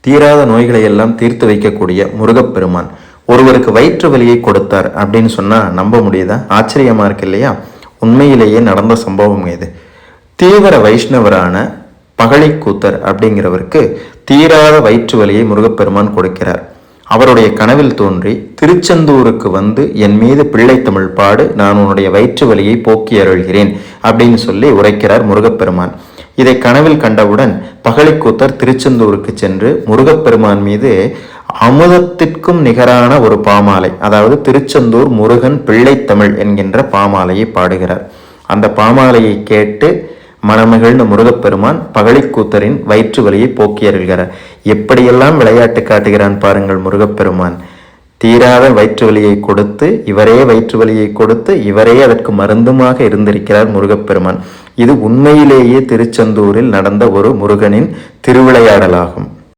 தீராத நோய்களை எல்லாம் தீர்த்து வைக்கக்கூடிய முருகப்பெருமான் ஒருவருக்கு வயிற்று வலியை கொடுத்தார் அப்படின்னு சொன்னா நம்ப முடியுதா? ஆச்சரியமா இருக்கு இல்லையா? உண்மையிலேயே நடந்த சம்பவம் இது. தீவிர வைஷ்ணவரான பகழிக்கூத்தர் அப்படிங்கிறவருக்கு தீராத வயிற்று வலியை முருகப்பெருமான் கொடுக்கிறார். அவருடைய கனவில் தோன்றி திருச்செந்தூருக்கு வந்து என் மீது பிள்ளை தமிழ் பாடு, நான் உன்னுடைய வயிற்று வலியை போக்கி அருள்கிறேன் அப்படின்னு சொல்லி உரைக்கிறார் முருகப்பெருமான். இதை கனவில் கண்டவுடன் பகழிக்கூத்தர் திருச்செந்தூருக்கு சென்று முருகப்பெருமான் மீது அமுதத்திற்கும் நிகரான ஒரு பாமாலை, அதாவது திருச்செந்தூர் முருகன் பிள்ளைத்தமிழ் என்கின்ற பாமாலையை பாடுகிறார். அந்த பாமாலையை கேட்டு மனமகிழ்ந்த முருகப்பெருமான் பகழிக்கூத்தரின் வயிற்று வலியை போக்கி அருள்கிறார். எப்படியெல்லாம் விளையாட்டு காட்டுகிறான் பாருங்கள் முருகப்பெருமான். தீராத வயிற்று வலியை கொடுத்து இவரே வயிற்று வலியை கொடுத்து இவரே அதற்கு மருந்துமாக இருந்திருக்கிறார் முருகப்பெருமான். இது உண்மையிலேயே திருச்செந்தூரில் நடந்த ஒரு முருகனின் திருவிளையாடலாகும்.